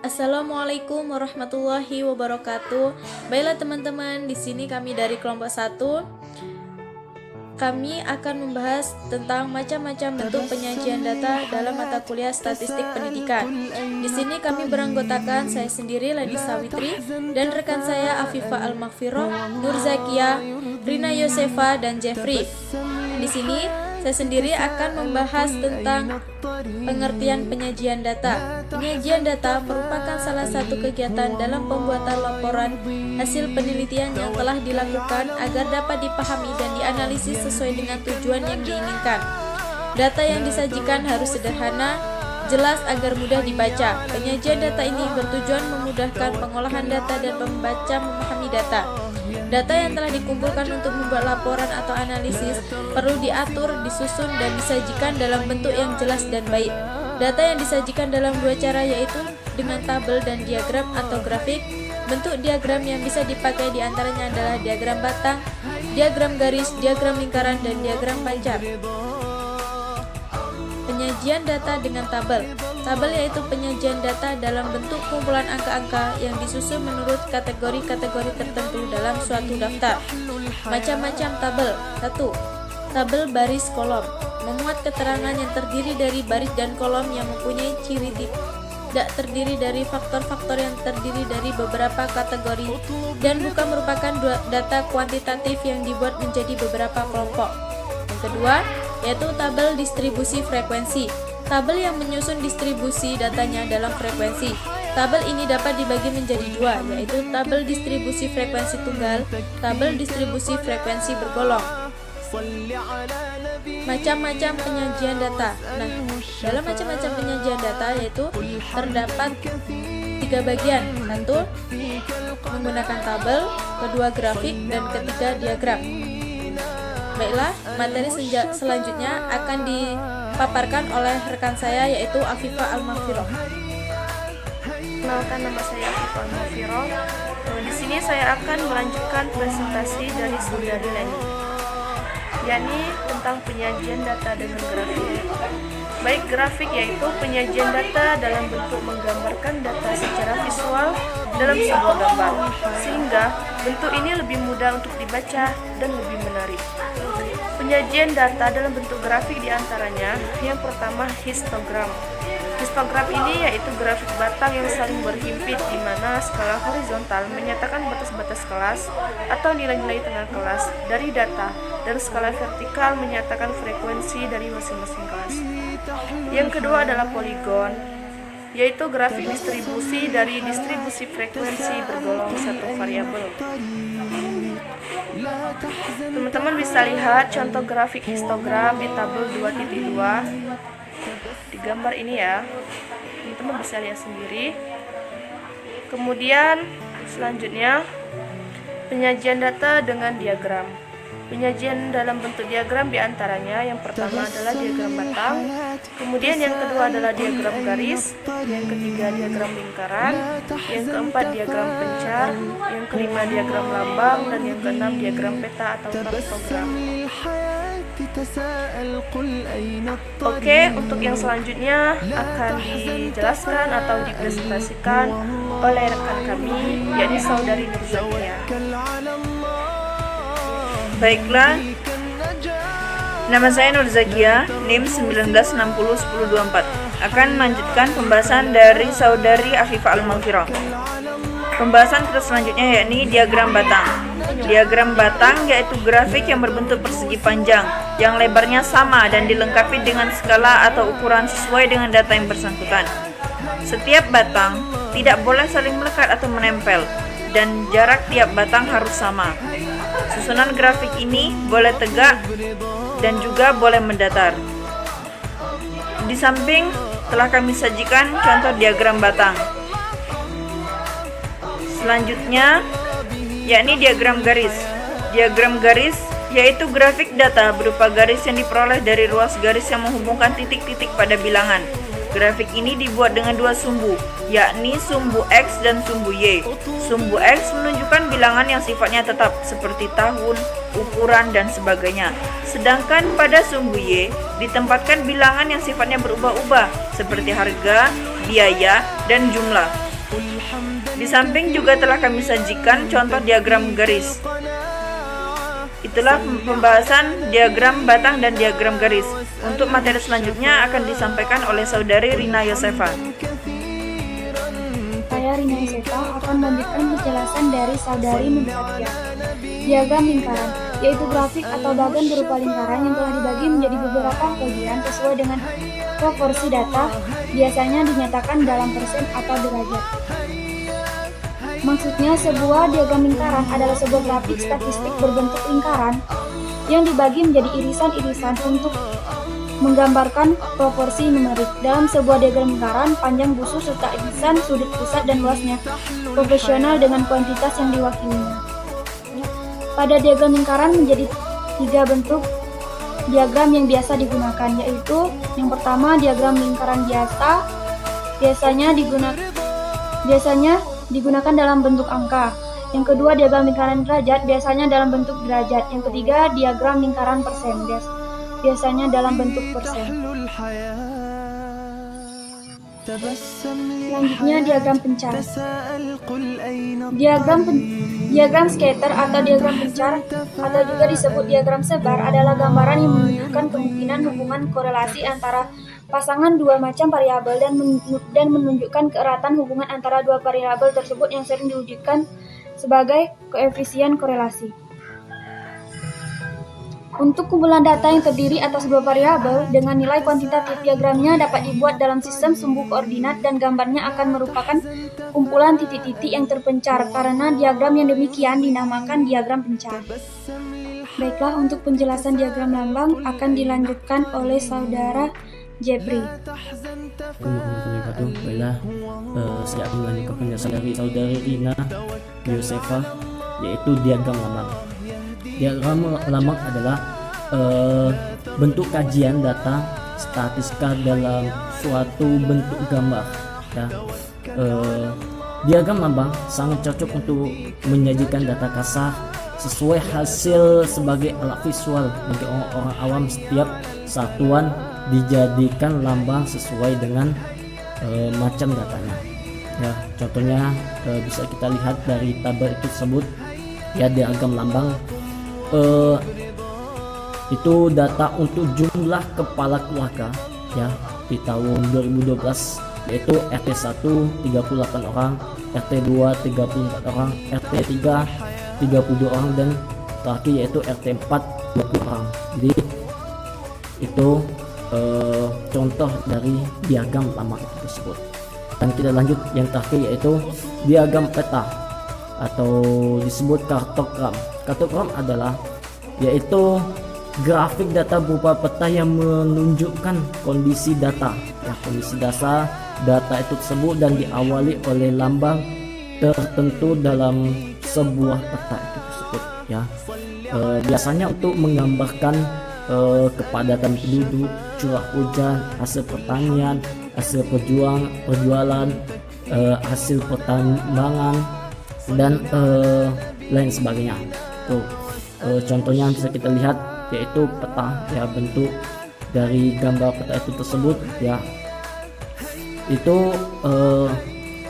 Assalamualaikum warahmatullahi wabarakatuh. Baiklah teman-teman, di sini kami dari kelompok 1. Kami akan membahas tentang macam-macam bentuk penyajian data dalam mata kuliah Statistik Pendidikan. Di sini kami beranggotakan saya sendiri Leni Sawitri dan rekan saya Afifah Al-Maghfirah, Nur Zakia, Rina Yosefa dan Jeffrey. Di sini saya sendiri akan membahas tentang pengertian penyajian data. Penyajian data merupakan salah satu kegiatan dalam pembuatan laporan hasil penelitian yang telah dilakukan agar dapat dipahami dan dianalisis sesuai dengan tujuan yang diinginkan. Data yang disajikan harus sederhana, jelas agar mudah dibaca. Penyajian data ini bertujuan memudahkan pengolahan data dan pembaca memahami data. Data yang telah dikumpulkan untuk membuat laporan atau analisis perlu diatur, disusun, dan disajikan dalam bentuk yang jelas dan baik. Data yang disajikan dalam dua cara, yaitu dengan tabel dan diagram atau grafik. Bentuk diagram yang bisa dipakai diantaranya adalah diagram batang, diagram garis, diagram lingkaran, dan diagram pancar. Penyajian data dengan tabel. Tabel yaitu penyajian data dalam bentuk kumpulan angka-angka yang disusun menurut kategori-kategori tertentu dalam suatu daftar. Macam-macam tabel. 1. Tabel baris kolom. Memuat keterangan yang terdiri dari baris dan kolom yang mempunyai ciri tidak terdiri dari faktor-faktor yang terdiri dari beberapa kategori dan bukan merupakan data kuantitatif yang dibuat menjadi beberapa kelompok. Yang kedua, yaitu tabel distribusi frekuensi. Tabel yang menyusun distribusi datanya dalam frekuensi. Tabel ini dapat dibagi menjadi dua, yaitu tabel distribusi frekuensi tunggal, tabel distribusi frekuensi bergolong. Macam-macam penyajian data. Nah, dalam macam-macam penyajian data yaitu terdapat 3 bagian. 1. Menggunakan tabel, kedua grafik, dan ketiga diagram. Baiklah, materi selanjutnya akan dipaparkan oleh rekan saya yaitu Afifah Al-Maghfirah. Kenalkan, nama saya Afifah Al-Maghfirah. Di sini saya akan melanjutkan presentasi dari saudari Leni, yakni tentang penyajian data dengan grafik. Baik, grafik yaitu penyajian data dalam bentuk menggambarkan data secara visual dalam sebuah gambar, sehingga bentuk ini lebih mudah untuk dibaca dan lebih menarik. Penyajian data dalam bentuk grafik diantaranya, yang pertama histogram. Histogram ini yaitu grafik batang yang saling berhimpit, di mana skala horizontal menyatakan batas-batas kelas atau nilai-nilai tengah kelas dari data, dan skala vertikal menyatakan frekuensi dari masing-masing kelas. Yang kedua adalah poligon, yaitu grafik distribusi dari distribusi frekuensi bergolong satu variabel. Teman-teman bisa lihat contoh grafik histogram di tabel 2.2 di gambar ini ya. Teman-teman bisa lihat sendiri. Kemudian selanjutnya penyajian data dengan diagram. Penyajian dalam bentuk diagram diantaranya yang pertama adalah diagram batang, kemudian yang kedua adalah diagram garis, yang ketiga diagram lingkaran, yang keempat diagram pencar, yang kelima diagram lambang, dan yang keenam diagram peta atau kartogram. Oke, untuk yang selanjutnya akan dijelaskan atau dipresentasikan oleh rekan kami, yakni saudari Nur Zakia. Baiklah, nama saya Nur Zakia, NIM 19601024. Akan melanjutkan pembahasan dari saudari Afifah Al-Maghfirah. Pembahasan kita selanjutnya yakni diagram batang. Diagram batang yaitu grafik yang berbentuk persegi panjang, yang lebarnya sama dan dilengkapi dengan skala atau ukuran sesuai dengan data yang bersangkutan. Setiap batang tidak boleh saling melekat atau menempel, dan jarak tiap batang harus sama. Susunan grafik ini boleh tegak dan juga boleh mendatar. Di samping telah kami sajikan contoh diagram batang. Selanjutnya yakni diagram garis. Diagram garis yaitu grafik data berupa garis yang diperoleh dari ruas garis yang menghubungkan titik-titik pada bilangan. Grafik ini dibuat dengan dua sumbu, yakni sumbu X dan sumbu Y. Sumbu X menunjukkan bilangan yang sifatnya tetap seperti tahun, ukuran, dan sebagainya. Sedangkan pada sumbu Y ditempatkan bilangan yang sifatnya berubah-ubah seperti harga, biaya, dan jumlah. Di samping juga telah kami sajikan contoh diagram garis. Itulah pembahasan diagram batang dan diagram garis. Untuk materi selanjutnya akan disampaikan oleh saudari Rina Yosefa. Saya Rina Yosefa akan melanjutkan penjelasan dari saudari Nur Zakia. Diagram lingkaran, yaitu grafik atau bagan berupa lingkaran yang telah dibagi menjadi beberapa bagian sesuai dengan proporsi data, biasanya dinyatakan dalam persen atau derajat. Maksudnya, sebuah diagram lingkaran adalah sebuah grafik statistik berbentuk lingkaran yang dibagi menjadi irisan-irisan untuk menggambarkan proporsi numerik. Dalam sebuah diagram lingkaran, panjang busu serta irisan, sudut pusat dan luasnya proporsional dengan kuantitas yang diwakilinya. Pada diagram lingkaran menjadi 3 bentuk diagram yang biasa digunakan, yaitu yang pertama diagram lingkaran biasa, biasanya digunakan dalam bentuk angka. Yang kedua diagram lingkaran derajat, biasanya dalam bentuk derajat. Yang ketiga diagram lingkaran persen, biasanya dalam bentuk persen. Selanjutnya diagram pencar. Diagram scatter atau diagram pencar atau juga disebut diagram sebar adalah gambaran yang menunjukkan kemungkinan hubungan korelasi antara pasangan dua macam variabel dan menunjukkan keeratan hubungan antara dua variabel tersebut yang sering diwujudkan sebagai koefisien korelasi. Untuk kumpulan data yang terdiri atas dua variabel dengan nilai kuantitatif, diagramnya dapat dibuat dalam sistem sumbu koordinat dan gambarnya akan merupakan kumpulan titik-titik yang terpencar. Karena diagram yang demikian dinamakan diagram pencar. Baiklah, untuk penjelasan diagram lambang akan dilanjutkan oleh saudara Jepri. Baiklah, saya akan melanjutkan penjelasan dari saudari Rina Yosefa, yaitu diagram lambang. Diagram lambang adalah bentuk kajian data statistika dalam suatu bentuk gambar. Ya. Diagram lambang sangat cocok untuk menyajikan data kasar sesuai hasil sebagai alat visual bagi orang-orang awam. Setiap satuan dijadikan lambang sesuai dengan macam datanya. Ya, contohnya bisa kita lihat dari tabel itu tersebut. Ya, diagram lambang itu data untuk jumlah kepala keluarga ya di tahun 2012, yaitu RT 1 38 orang, RT 2 34 orang, RT 3 32 orang, dan terakhir yaitu RT 4 20 orang. Jadi itu contoh dari diagram lambang tersebut. Dan kita lanjut yang terakhir, yaitu diagram peta atau disebut kartogram. Kartogram adalah yaitu grafik data berupa peta yang menunjukkan kondisi data. Ya, kondisi data itu tersebut dan diawali oleh lambang tertentu dalam sebuah peta itu tersebut. Ya, biasanya untuk menggambarkan kepadatan penduduk, curah hujan, hasil pertanian, hasil perjualan, hasil pertambangan, dan lain sebagainya. Tuh, contohnya bisa kita lihat, yaitu peta, ya, bentuk dari gambar peta itu tersebut, ya, itu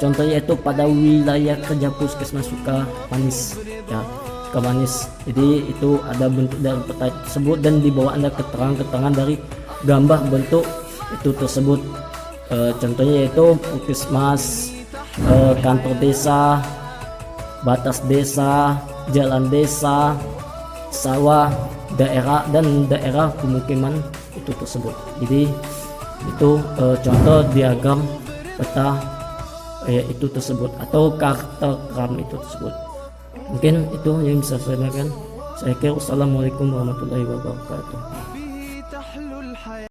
contohnya itu pada wilayah kerja Puskesmas Sukamanis, ya, Sukamanis. Jadi itu ada bentuk dari peta itu tersebut dan di bawah ada keterangan dari gambar bentuk itu tersebut. Contohnya yaitu Puskesmas, kantor desa, batas desa, jalan desa, sawah, daerah, dan daerah pemukiman itu tersebut. Jadi itu contoh diagram peta itu tersebut atau kartogram itu tersebut. Mungkin itu yang bisa saya sampaikan. Saya kira wassalamualaikum warahmatullahi wabarakatuh.